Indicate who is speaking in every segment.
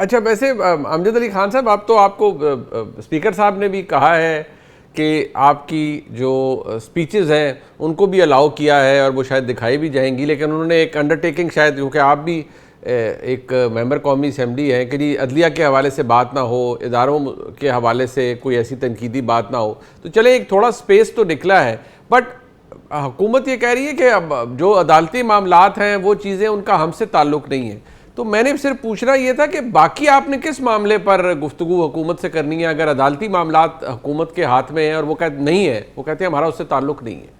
Speaker 1: اچھا ویسے امجد علی خان صاحب آپ کو اسپیکر صاحب نے بھی کہا ہے کہ آپ کی جو سپیچز ہیں ان کو بھی الاؤ کیا ہے اور وہ شاید دکھائی بھی جائیں گی، لیکن انہوں نے ایک انڈرٹیکنگ شاید، کیونکہ آپ بھی ایک ممبر قومی اسمبلی ہیں، کہ جی عدلیہ کے حوالے سے بات نہ ہو، اداروں کے حوالے سے کوئی ایسی تنقیدی بات نہ ہو، تو چلے ایک تھوڑا سپیس تو نکلا ہے، بٹ حکومت یہ کہہ رہی ہے کہ اب جو عدالتی معاملات ہیں وہ چیزیں ان کا ہم سے تعلق نہیں ہے۔ تو میں نے صرف پوچھنا یہ تھا کہ باقی آپ نے کس معاملے پر گفتگو حکومت سے کرنی ہے اگر عدالتی معاملات حکومت کے ہاتھ میں ہیں اور وہ کہتے نہیں ہے، وہ کہتے ہیں ہمارا اس سے تعلق نہیں ہے۔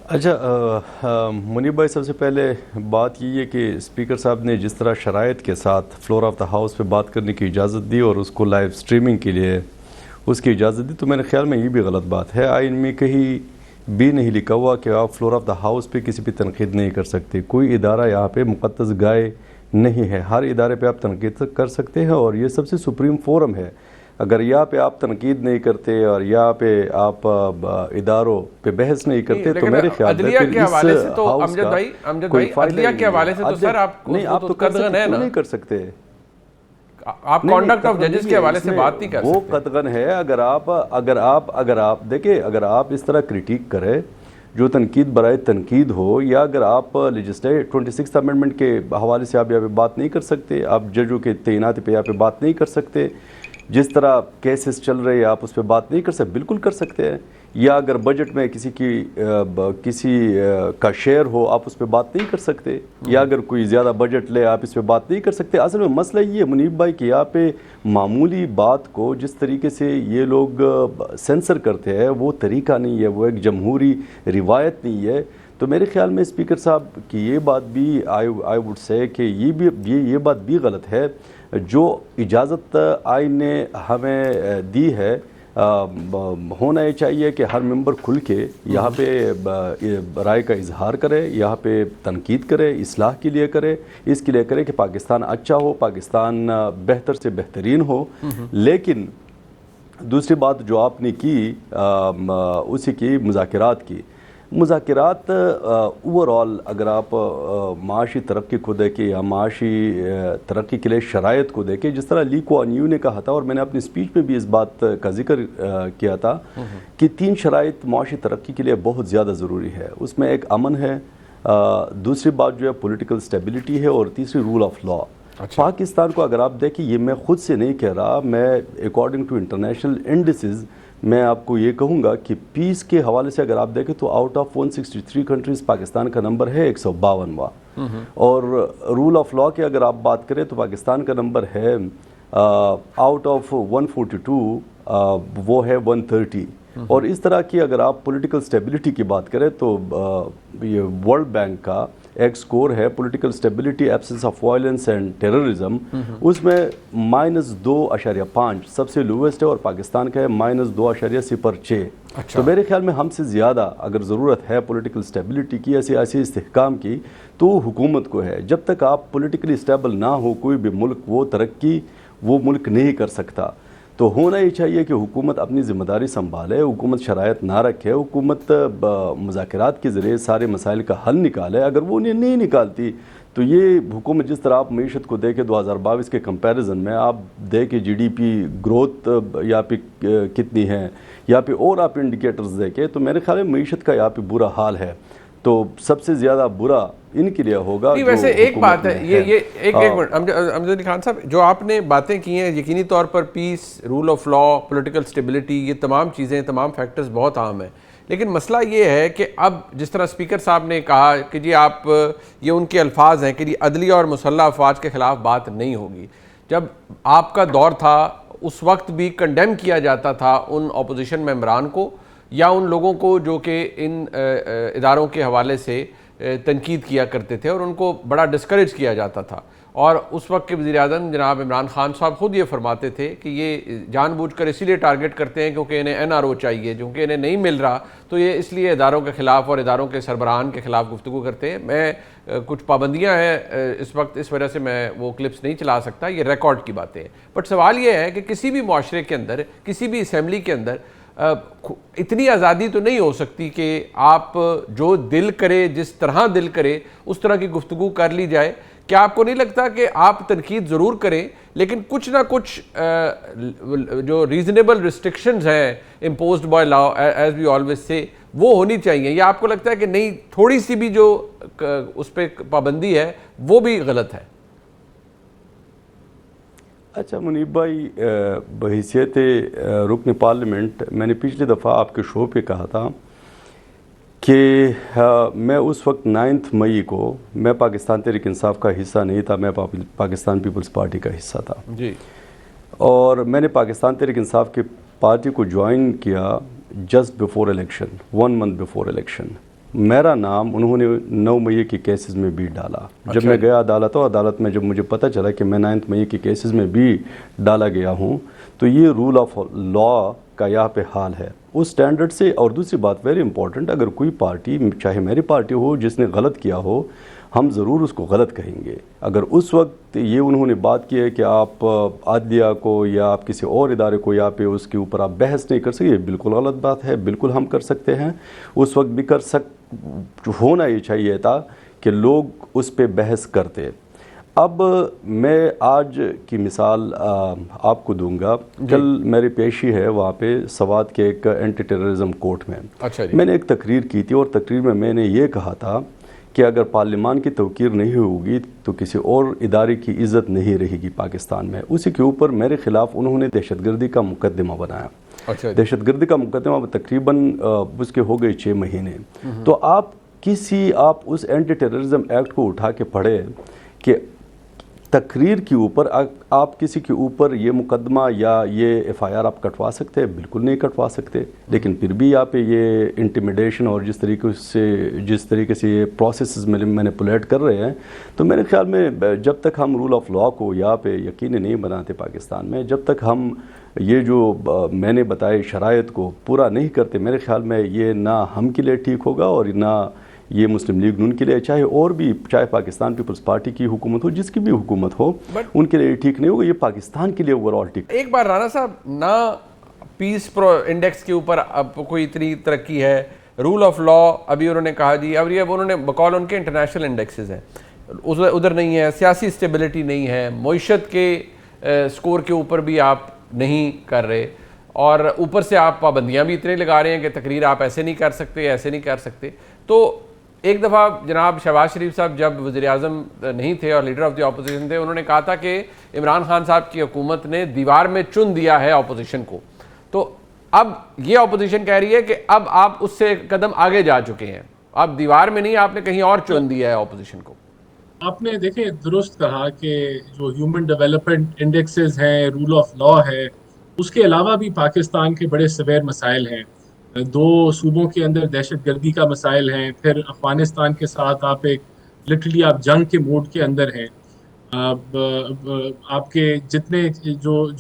Speaker 2: اچھا منیب بھائی، سب سے پہلے بات یہ ہے کہ اسپیکر صاحب نے جس طرح شرائط کے ساتھ فلور آف دا ہاؤس پہ بات کرنے کی اجازت دی اور اس کو لائیو سٹریمنگ کے لیے اس کی اجازت دی، تو میرے خیال میں یہ بھی غلط بات ہے۔ آئین میں کہیں بھی نہیں لکھا ہوا کہ آپ فلور آف دا ہاؤس پہ کسی پہ تنقید نہیں کر سکتے۔ کوئی ادارہ یہاں پہ مقدس گائے نہیں ہے، ہر ادارے پہ آپ تنقید کر سکتے ہیں، اور یہ سب سے سپریم فورم ہے۔ اگر یہاں پہ آپ تنقید نہیں کرتے اور یہاں پہ آپ اداروں پہ بحث نہیں کرتے تو میرے خیال میں
Speaker 1: عدلیہ کے حوالے سے تو امجد بھائی عدلیہ کے حوالے سے تو سر آپ
Speaker 2: نہیں، آپ تو قدغن ہے نا، نہیں کر سکتے
Speaker 1: آپ کانڈکٹ آف ججز کے حوالے سے بات نہیں کر سکتے۔
Speaker 2: وہ قطعاً ہے، اگر آپ دیکھیں، اگر آپ اس طرح کریٹیک کریں جو تنقید برائے تنقید ہو، یا اگر آپ لیجسلیٹو 26 امینڈمنٹ کے حوالے سے آپ یہاں پہ بات نہیں کر سکتے، آپ ججوں کے تعیناتی پہ یہاں پہ بات نہیں کر سکتے، جس طرح کیسز چل رہے ہیں آپ اس پہ بات نہیں کر سکتے، بالکل کر سکتے ہیں۔ یا اگر بجٹ میں کسی کا شیئر ہو، آپ اس پہ بات نہیں کر سکتے، یا اگر کوئی زیادہ بجٹ لے آپ اس پہ بات نہیں کر سکتے۔ اصل میں مسئلہ یہ ہے منیب بھائی کہ یہاں پہ معمولی بات کو جس طریقے سے یہ لوگ سینسر کرتے ہیں وہ طریقہ نہیں ہے، وہ ایک جمہوری روایت نہیں ہے۔ تو میرے خیال میں اسپیکر صاحب کی یہ بات بھی آئی ووڈ سے کہ یہ بات بھی غلط ہے۔ جو اجازت آئین نے ہمیں دی ہے، ہونا یہ چاہیے کہ ہر ممبر کھل کے یہاں پہ رائے کا اظہار کرے، یہاں پہ تنقید کرے، اصلاح کے لیے کرے، اس کے لیے کرے کہ پاکستان اچھا ہو، پاکستان بہتر سے بہترین ہو۔ لیکن دوسری بات جو آپ نے کی اسی کی مذاکرات اوور آل اگر آپ معاشی ترقی کو دیکھیں یا معاشی ترقی کے لیے شرائط کو دیکھیں، جس طرح لی کوان یو نے کہا تھا، اور میں نے اپنی سپیچ میں بھی اس بات کا ذکر کیا تھا کہ 3 شرائط معاشی ترقی کے لیے بہت زیادہ ضروری ہے۔ اس میں ایک امن ہے، دوسری بات جو ہے پولیٹیکل سٹیبلٹی ہے، اور تیسری رول آف لا۔ پاکستان کو اگر آپ دیکھیں، یہ میں خود سے نہیں کہہ رہا، میں اکارڈنگ ٹو انٹرنیشنل انڈیسز میں آپ کو یہ کہوں گا کہ پیس کے حوالے سے اگر آپ دیکھیں تو آؤٹ آف 163 کنٹریز پاکستان کا نمبر ہے 152واں، اور رول آف لا کی اگر آپ بات کریں تو پاکستان کا نمبر ہے آؤٹ آف 142 وہ ہے 130۔ اور اس طرح کی اگر آپ پولیٹیکل سٹیبلٹی کی بات کریں تو یہ ورلڈ بینک کا ایک سکور ہے political stability absence of violence and terrorism, اس میں -2.5 سب سے لویسٹ ہے، اور پاکستان کا ہے -2.06۔ تو میرے خیال میں ہم سے زیادہ اگر ضرورت ہے پولیٹیکل سٹیبلٹی کی، سیاسی استحکام کی، تو حکومت کو ہے۔ جب تک آپ پولیٹیکلی سٹیبل نہ ہو کوئی بھی ملک، وہ ترقی وہ ملک نہیں کر سکتا۔ تو ہونا یہ چاہیے کہ حکومت اپنی ذمہ داری سنبھالے، حکومت شرائط نہ رکھے، حکومت مذاکرات کے ذریعے سارے مسائل کا حل نکالے۔ اگر وہ نہیں نکالتی تو یہ حکومت جس طرح آپ معیشت کو دیکھیں 2022 کے کمپیریزن میں، آپ دیکھیں جی ڈی پی گروتھ یہاں پہ کتنی ہے، یہاں پہ اور آپ انڈیکیٹرز دیکھیں، تو میرے خیال میں معیشت کا یہاں پہ برا حال ہے۔ تو سب سے زیادہ برا ان کے لیے ہوگا۔
Speaker 1: ویسے ایک بات ہے، یہ ایک منٹ امجد علی خان صاحب، جو آپ نے باتیں کی ہیں یقینی طور پر peace, rule of law, political stability, یہ تمام چیزیں، تمام فیکٹرز بہت اہم ہیں، لیکن مسئلہ یہ ہے کہ اب جس طرح اسپیکر صاحب نے کہا کہ جی آپ، یہ ان کے الفاظ ہیں کہ جی عدلیہ اور مسلح افواج کے خلاف بات نہیں ہوگی۔ جب آپ کا دور تھا اس وقت بھی کنڈیم کیا جاتا تھا ان اپوزیشن ممبران کو یا ان لوگوں کو جو کہ ان اداروں کے حوالے سے تنقید کیا کرتے تھے، اور ان کو بڑا ڈسکریج کیا جاتا تھا۔ اور اس وقت کے وزیر اعظم جناب عمران خان صاحب خود یہ فرماتے تھے کہ یہ جان بوجھ کر اسی لیے ٹارگٹ کرتے ہیں کیونکہ انہیں NRO چاہیے، کیونکہ انہیں نہیں مل رہا تو یہ اس لیے اداروں کے خلاف اور اداروں کے سربراہان کے خلاف گفتگو کرتے ہیں۔ میں کچھ پابندیاں ہیں اس وقت، اس وجہ سے میں وہ کلپس نہیں چلا سکتا، یہ ریکارڈ کی باتیں ہیں، بٹ سوال یہ ہے کہ کسی بھی معاشرے کے اندر، کسی بھی اسمبلی کے اندر اتنی آزادی تو نہیں ہو سکتی کہ آپ جو دل کرے، جس طرح دل کرے اس طرح کی گفتگو کر لی جائے، کیا آپ کو نہیں لگتا کہ آپ تنقید ضرور کریں لیکن کچھ نہ کچھ جو ریزنیبل ریسٹرکشنز ہیں imposed by law as we always سے وہ ہونی چاہیے، یا آپ کو لگتا ہے کہ نہیں تھوڑی سی بھی جو اس پہ پابندی ہے وہ بھی غلط ہے؟
Speaker 2: اچھا منیب بھائی، بحیثیت رکن پارلیمنٹ میں نے پچھلی دفعہ آپ کے شو پہ کہا تھا کہ میں اس وقت 9 مئی کو میں پاکستان تحریک انصاف کا حصہ نہیں تھا، میں پاکستان پیپلز پارٹی کا حصہ تھا
Speaker 1: جی،
Speaker 2: اور میں نے پاکستان تحریک انصاف کی پارٹی کو جوائن کیا just before election, 1 month before election. میرا نام انہوں نے 9 مئی کے کیسز میں بھی ڈالا۔ جب میں گیا عدالت، اور عدالت میں جب مجھے پتہ چلا کہ میں 9 مئی کے کیسز میں بھی ڈالا گیا ہوں، تو یہ رول آف لا کا یہاں پہ حال ہے اس سٹینڈرڈ سے۔ اور دوسری بات ویری امپورٹنٹ، اگر کوئی پارٹی چاہے میری پارٹی ہو جس نے غلط کیا ہو، ہم ضرور اس کو غلط کہیں گے۔ اگر اس وقت یہ انہوں نے بات کی ہے کہ آپ عدلیہ کو یا آپ کسی اور ادارے کو یہاں پہ اس کے اوپر آپ بحث نہیں کر سکتے، یہ بالکل غلط بات ہے، بالکل ہم کر سکتے ہیں، اس وقت بھی ہونا یہ چاہیے تھا کہ لوگ اس پہ بحث کرتے۔ اب میں آج کی مثال آپ کو دوں گا، کل میری پیشی ہے وہاں پہ سوات کے ایک اینٹی ٹیررزم کورٹ میں۔ میں نے ایک تقریر کی تھی اور تقریر میں نے یہ کہا تھا کہ اگر پارلیمان کی توقیر نہیں ہوگی تو کسی اور ادارے کی عزت نہیں رہے گی پاکستان میں۔ اسی کے اوپر میرے خلاف انہوں نے دہشت گردی کا مقدمہ بنایا۔ دہشت گردی کا مقدمہ تقریباً اس کے ہو گئے 6 مہینے۔ تو آپ اس اینٹی ٹیررزم ایکٹ کو اٹھا کے پڑھے کہ تقریر کے اوپر آپ کسی کے اوپر یہ مقدمہ یا یہ ایف آئی آر آپ کٹوا سکتے ہیں؟ بالکل نہیں کٹوا سکتے۔ لیکن پھر بھی یہاں پہ یہ انٹیمیڈیشن اور جس طریقے سے یہ پروسیسز مینیپولیٹ کر رہے ہیں، تو میرے خیال میں جب تک ہم رول آف لا کو یہاں پہ یقینی نہیں بناتے پاکستان میں، جب تک ہم یہ جو میں نے بتائے شرائط کو پورا نہیں کرتے، میرے خیال میں یہ نہ ہم کے لیے ٹھیک ہوگا اور نہ یہ مسلم لیگ نون کے لیے، چاہے پاکستان پیپلز پارٹی کی حکومت ہو، جس کی بھی حکومت ہو، ان کے لیے ٹھیک نہیں ہوگا، یہ پاکستان کے لیے اوور آل ٹھیک۔
Speaker 1: ایک بار رانا صاحب، نہ پیس پرو انڈیکس کے اوپر اب کوئی اتنی ترقی ہے، رول آف لا ابھی انہوں نے کہا جی، اب یہ انہوں نے بقول ان کے انٹرنیشنل انڈیکسز ہیں ادھر نہیں ہے، سیاسی اسٹیبلٹی نہیں ہے، معیشت کے سکور کے اوپر بھی آپ نہیں کر رہے، اور اوپر سے آپ پابندیاں بھی اتنے لگا رہے ہیں کہ تقریر آپ ایسے نہیں کر سکتے، ایسے نہیں کر سکتے۔ تو ایک دفعہ جناب شہباز شریف صاحب جب وزیر اعظم نہیں تھے اور لیڈر آف دی اپوزیشن تھے، انہوں نے کہا تھا کہ عمران خان صاحب کی حکومت نے دیوار میں چن دیا ہے اپوزیشن کو۔ تو اب یہ اپوزیشن کہہ رہی ہے کہ اب آپ اس سے قدم آگے جا چکے ہیں، اب دیوار میں نہیں، آپ نے کہیں اور چن دیا ہے اپوزیشن کو۔
Speaker 3: آپ نے دیکھیں درست کہا کہ جو ہیومن ڈیولپمنٹ انڈیکسز ہیں، رول آف لا ہے، اس کے علاوہ بھی پاکستان کے بڑے سویر مسائل ہیں۔ 2 صوبوں کے اندر دہشت گردی کا مسائل ہیں، پھر افغانستان کے ساتھ آپ لٹرلی آپ جنگ کے موڈ کے اندر ہیں۔ آپ کے جتنے جو